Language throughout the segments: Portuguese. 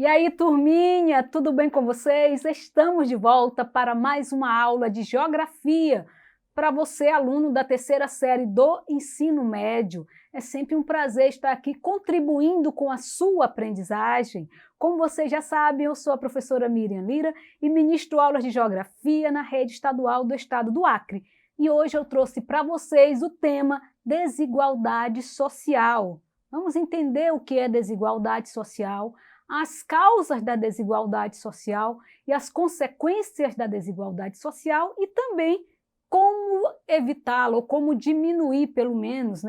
E aí, turminha, tudo bem com vocês? Estamos de volta para mais uma aula de Geografia para você, aluno da terceira série do ensino médio. É sempre um prazer estar aqui contribuindo com a sua aprendizagem. Como vocês já sabem, eu sou a professora Miriam Lira e ministro aulas de Geografia na rede estadual do estado do Acre. E hoje eu trouxe para vocês o tema desigualdade social. Vamos entender o que é desigualdade social, as causas da desigualdade social e as consequências da desigualdade social e também como evitá-la ou como diminuir, pelo menos,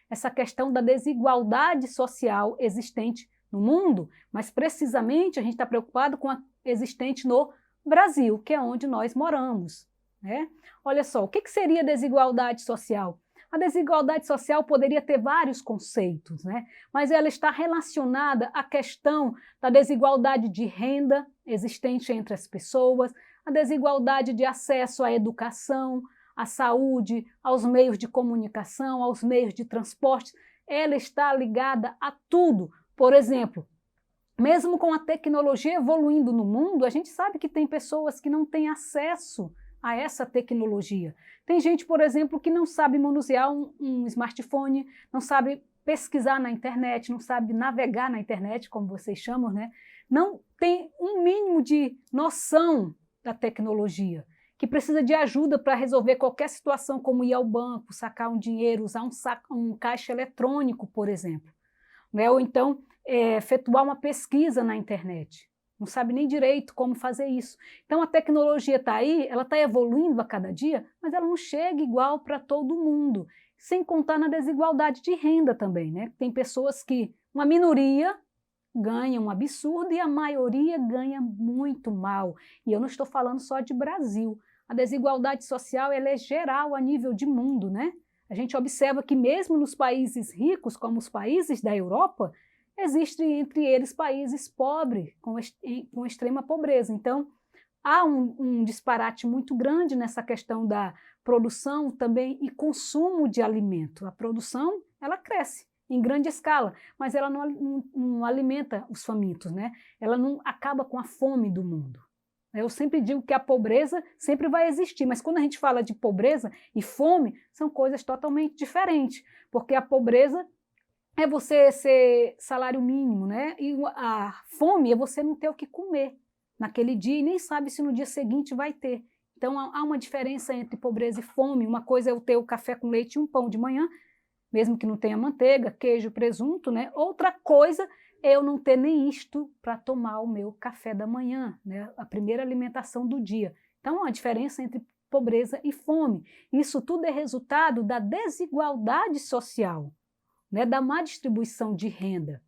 essa questão da desigualdade social existente no mundo, mas precisamente a gente está preocupado com a existente no Brasil, que é onde nós moramos. Olha só, o que seria desigualdade social? A desigualdade social poderia ter vários conceitos, mas ela está relacionada à questão da desigualdade de renda existente entre as pessoas, a desigualdade de acesso à educação, à saúde, aos meios de comunicação, aos meios de transporte. Ela está ligada a tudo. Por exemplo, mesmo com a tecnologia evoluindo no mundo, a gente sabe que tem pessoas que não têm acesso a essa tecnologia. Tem gente, por exemplo, que não sabe manusear um smartphone, não sabe pesquisar na internet, não sabe navegar na internet, como vocês chamam, não tem um mínimo de noção da tecnologia, que precisa de ajuda para resolver qualquer situação, como ir ao banco, sacar um dinheiro, usar um caixa eletrônico, por exemplo, ou então efetuar uma pesquisa na internet. Não sabe nem direito como fazer isso. Então a tecnologia está aí, ela está evoluindo a cada dia, mas ela não chega igual para todo mundo, sem contar na desigualdade de renda também. Tem pessoas que, uma minoria ganha um absurdo e a maioria ganha muito mal. E eu não estou falando só de Brasil. A desigualdade social ela é geral a nível de mundo. A gente observa que mesmo nos países ricos, como os países da Europa, existem entre eles países pobres, com extrema pobreza. Então, há um disparate muito grande nessa questão da produção também e consumo de alimento. A produção, ela cresce em grande escala, mas ela não alimenta os famintos, Ela não acaba com a fome do mundo. Eu sempre digo que a pobreza sempre vai existir, mas quando a gente fala de pobreza e fome, são coisas totalmente diferentes, porque a pobreza é você ser salário mínimo, e a fome é você não ter o que comer naquele dia e nem sabe se no dia seguinte vai ter. Então há uma diferença entre pobreza e fome. Uma coisa é eu ter o café com leite e um pão de manhã, mesmo que não tenha manteiga, queijo, presunto, Outra coisa é eu não ter nem isto para tomar o meu café da manhã, a primeira alimentação do dia. Então há uma diferença entre pobreza e fome. Isso tudo é resultado da desigualdade social, da má distribuição de renda.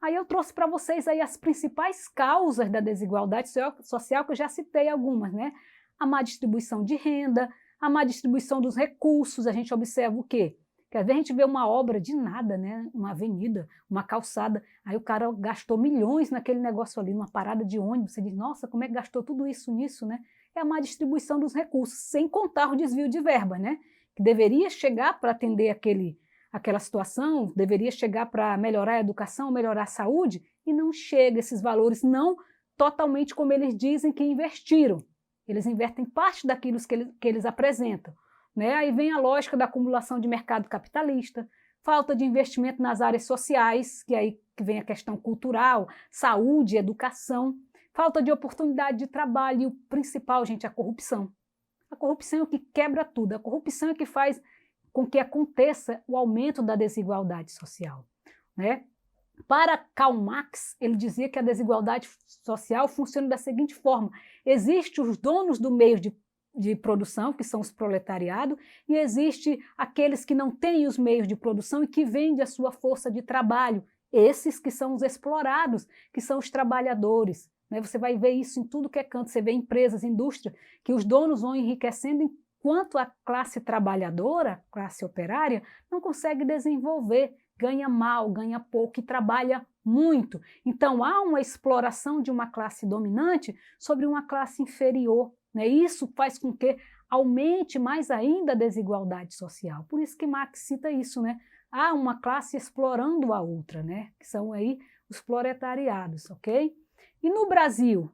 Aí eu trouxe para vocês aí as principais causas da desigualdade social, que eu já citei algumas, A má distribuição de renda, a má distribuição dos recursos. A gente observa o quê? Que às vezes a gente vê uma obra de nada, uma avenida, uma calçada, aí o cara gastou milhões naquele negócio ali, numa parada de ônibus, você diz, nossa, como é que gastou tudo isso nisso, É a má distribuição dos recursos, sem contar o desvio de verba, Que deveria chegar para atender aquela situação, deveria chegar para melhorar a educação, melhorar a saúde, e não chega esses valores, não totalmente como eles dizem que investiram. Eles invertem parte daquilo que eles apresentam. Aí vem a lógica da acumulação de mercado capitalista, falta de investimento nas áreas sociais, que aí que vem a questão cultural, saúde, educação, falta de oportunidade de trabalho e o principal, gente, a corrupção. A corrupção é o que quebra tudo, a corrupção é o que faz com que aconteça o aumento da desigualdade social. Para Karl Marx, ele dizia que a desigualdade social funciona da seguinte forma: existem os donos do meio de produção, que são os proletariados, e existe aqueles que não têm os meios de produção e que vendem a sua força de trabalho, esses que são os explorados, que são os trabalhadores. Você vai ver isso em tudo que é canto, você vê empresas, indústria, que os donos vão enriquecendo enquanto a classe trabalhadora, a classe operária, não consegue desenvolver, ganha mal, ganha pouco e trabalha muito. Então há uma exploração de uma classe dominante sobre uma classe inferior. Isso faz com que aumente mais ainda a desigualdade social. Por isso que Marx cita isso, Há uma classe explorando a outra, que são aí os proletariados, ok? E no Brasil,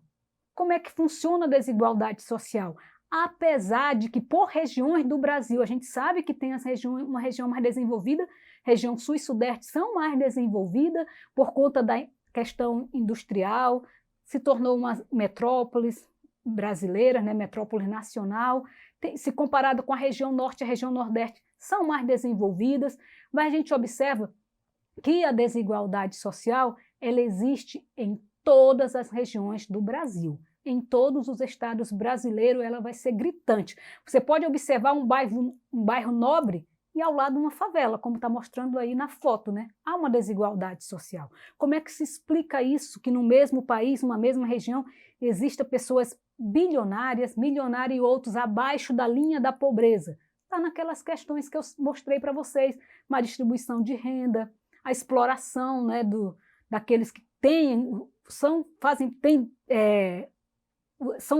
como é que funciona a desigualdade social? Apesar de que por regiões do Brasil, a gente sabe que tem uma região mais desenvolvida, região sul e sudeste são mais desenvolvidas por conta da questão industrial, se tornou uma metrópole brasileira, né, metrópole nacional, se comparado com a região norte e a região nordeste, são mais desenvolvidas, mas a gente observa que a desigualdade social ela existe em todas as regiões do Brasil. Em todos os estados brasileiros ela vai ser gritante. Você pode observar um bairro nobre e ao lado uma favela, como está mostrando aí na foto, né? Há uma desigualdade social. Como é que se explica isso, que no mesmo país, numa mesma região, existam pessoas bilionárias, milionárias e outros abaixo da linha da pobreza? Está naquelas questões que eu mostrei para vocês, uma distribuição de renda, a exploração, né, daqueles que são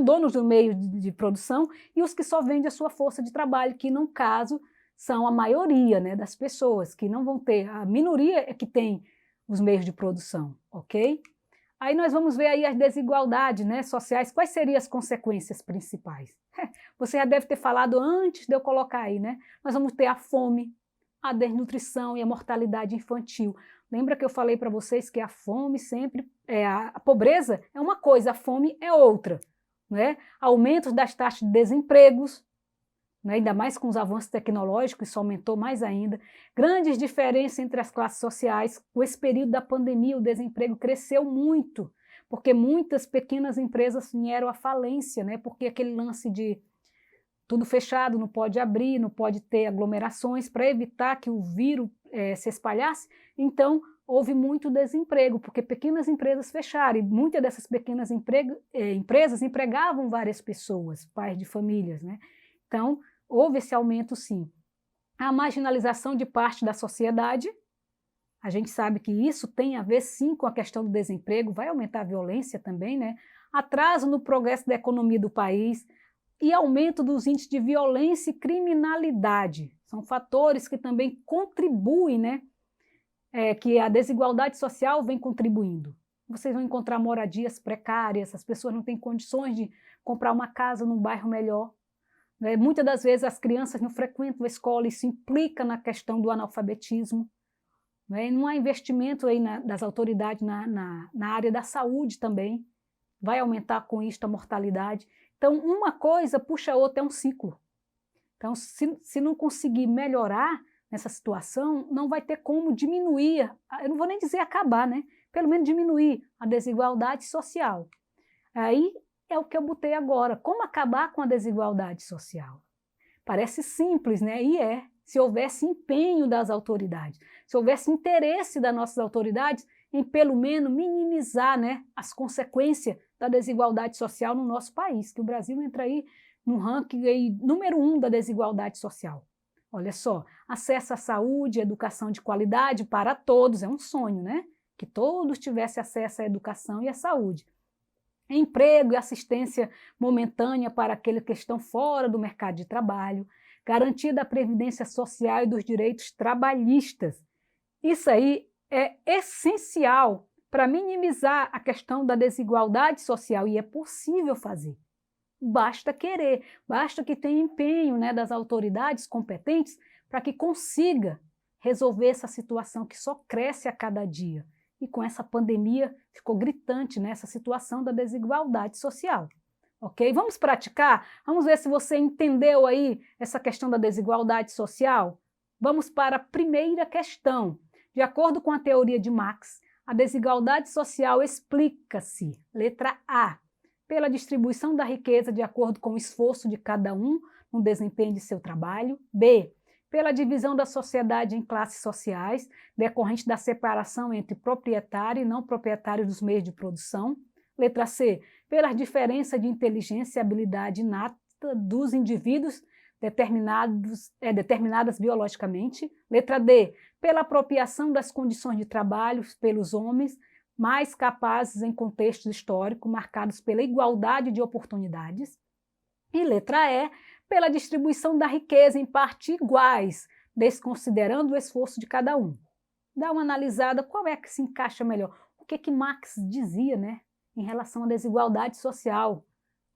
donos do meio de produção e os que só vendem a sua força de trabalho, que no caso são a maioria, né, das pessoas, que não vão ter, a minoria é que tem os meios de produção, ok? Aí nós vamos ver aí as desigualdades, né, sociais, quais seriam as consequências principais? Você já deve ter falado antes de eu colocar aí, né? Nós vamos ter a fome, a desnutrição e a mortalidade infantil. Lembra que eu falei para vocês que a fome sempre, a pobreza é uma coisa, a fome é outra, né? Aumento das taxas de desempregos, né? Ainda mais com os avanços tecnológicos, isso aumentou mais ainda. Grandes diferenças entre as classes sociais. Com esse período da pandemia, o desemprego cresceu muito, porque muitas pequenas empresas vieram à falência, né? Porque aquele lance de tudo fechado, não pode abrir, não pode ter aglomerações para evitar que o vírus se espalhasse. Então, houve muito desemprego, porque pequenas empresas fecharam e muitas dessas pequenas empresas empregavam várias pessoas, pais de famílias, né? Então, houve esse aumento sim. A marginalização de parte da sociedade, a gente sabe que isso tem a ver sim com a questão do desemprego, vai aumentar a violência também, né? Atraso no progresso da economia do país, e aumento dos índices de violência e criminalidade. São fatores que também contribuem, né? Que a desigualdade social vem contribuindo. Vocês vão encontrar moradias precárias, as pessoas não têm condições de comprar uma casa num bairro melhor. Né? Muitas das vezes as crianças não frequentam a escola, isso implica na questão do analfabetismo. Né? Não há investimento aí das autoridades na área da saúde também. Vai aumentar com isso a mortalidade. Então, uma coisa puxa a outra, é um ciclo. Então, se não conseguir melhorar nessa situação, não vai ter como diminuir, eu não vou nem dizer acabar, né? Pelo menos diminuir a desigualdade social. Aí é o que eu botei agora. Como acabar com a desigualdade social? Parece simples, né? E se houvesse empenho das autoridades, se houvesse interesse das nossas autoridades em, pelo menos, minimizar, né, as consequências da desigualdade social no nosso país, que o Brasil entra aí no ranking aí, número 1 da desigualdade social. Olha só, acesso à saúde, educação de qualidade para todos, é um sonho, né? Que todos tivessem acesso à educação e à saúde. Emprego e assistência momentânea para aqueles que estão fora do mercado de trabalho, garantia da previdência social e dos direitos trabalhistas. Isso aí é essencial para minimizar a questão da desigualdade social e é possível fazer. Basta querer, basta que tenha empenho, né, das autoridades competentes para que consiga resolver essa situação que só cresce a cada dia. E com essa pandemia ficou gritante, né, essa situação da desigualdade social. Ok? Vamos praticar? Vamos ver se você entendeu aí essa questão da desigualdade social? Vamos para a primeira questão. De acordo com a teoria de Marx, a desigualdade social explica-se, letra A, pela distribuição da riqueza de acordo com o esforço de cada um no desempenho de seu trabalho. B, pela divisão da sociedade em classes sociais, decorrente da separação entre proprietário e não proprietário dos meios de produção. Letra C, pelas diferenças de inteligência e habilidade inata dos indivíduos determinadas biologicamente. Letra D, pela apropriação das condições de trabalho pelos homens mais capazes em contextos históricos marcados pela igualdade de oportunidades. E letra E, pela distribuição da riqueza em partes iguais, desconsiderando o esforço de cada um. Dá uma analisada, qual é que se encaixa melhor? O que Marx dizia, né? em relação à desigualdade social?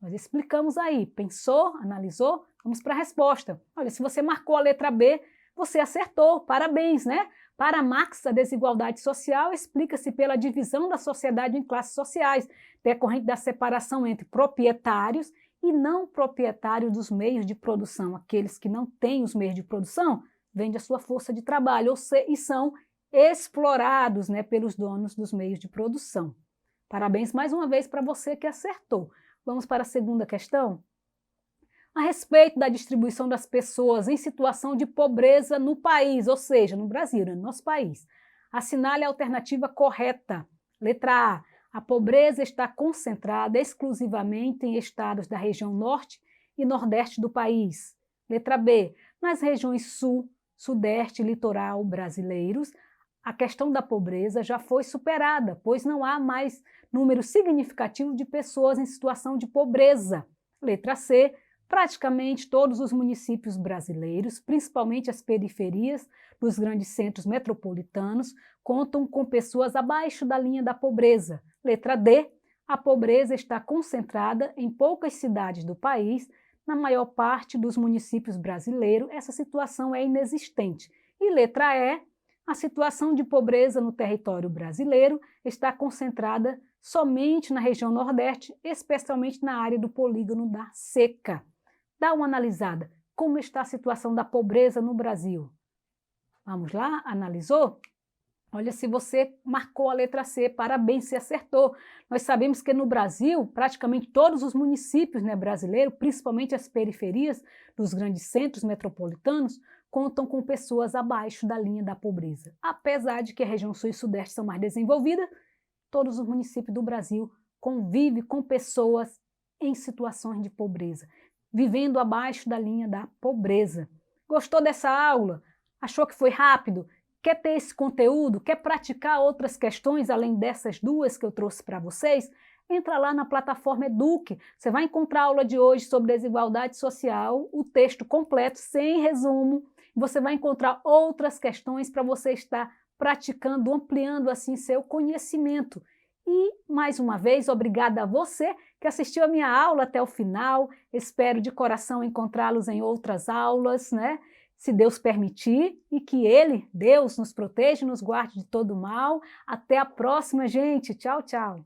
Nós explicamos aí, pensou, analisou? Vamos para a resposta. Olha, se você marcou a letra B, você acertou, parabéns, né? Para Marx, a desigualdade social explica-se pela divisão da sociedade em classes sociais, decorrente da separação entre proprietários e não proprietários dos meios de produção. Aqueles que não têm os meios de produção vendem a sua força de trabalho e são explorados, né, pelos donos dos meios de produção. Parabéns mais uma vez para você que acertou. Vamos para a segunda questão? A respeito da distribuição das pessoas em situação de pobreza no país, ou seja, no Brasil, no nosso país. Assinale a alternativa correta. Letra A pobreza está concentrada exclusivamente em estados da região norte e nordeste do país. Letra B, nas regiões sul, sudeste e litoral brasileiros, a questão da pobreza já foi superada, pois não há mais número significativo de pessoas em situação de pobreza. Letra C, praticamente todos os municípios brasileiros, principalmente as periferias dos grandes centros metropolitanos, contam com pessoas abaixo da linha da pobreza. Letra D, a pobreza está concentrada em poucas cidades do país. Na maior parte dos municípios brasileiros, essa situação é inexistente. E letra E, a situação de pobreza no território brasileiro está concentrada somente na região Nordeste, especialmente na área do polígono da Seca. Dá uma analisada. Como está a situação da pobreza no Brasil? Vamos lá? Analisou? Olha, se você marcou a letra C, parabéns, você acertou. Nós sabemos que no Brasil, praticamente todos os municípios, né, brasileiros, principalmente as periferias dos grandes centros metropolitanos, contam com pessoas abaixo da linha da pobreza. Apesar de que a região sul e sudeste são mais desenvolvidas, todos os municípios do Brasil convivem com pessoas em situações de pobreza, vivendo abaixo da linha da pobreza. Gostou dessa aula? Achou que foi rápido? Quer ter esse conteúdo? Quer praticar outras questões além dessas duas que eu trouxe para vocês? Entra lá na plataforma Eduque. Você vai encontrar a aula de hoje sobre desigualdade social, o texto completo, sem resumo. Você vai encontrar outras questões para você estar praticando, ampliando assim seu conhecimento. E, mais uma vez, obrigada a você que assistiu a minha aula até o final. Espero de coração encontrá-los em outras aulas, né? Se Deus permitir, e que Ele, Deus, nos proteja e nos guarde de todo mal. Até a próxima, gente. Tchau, tchau.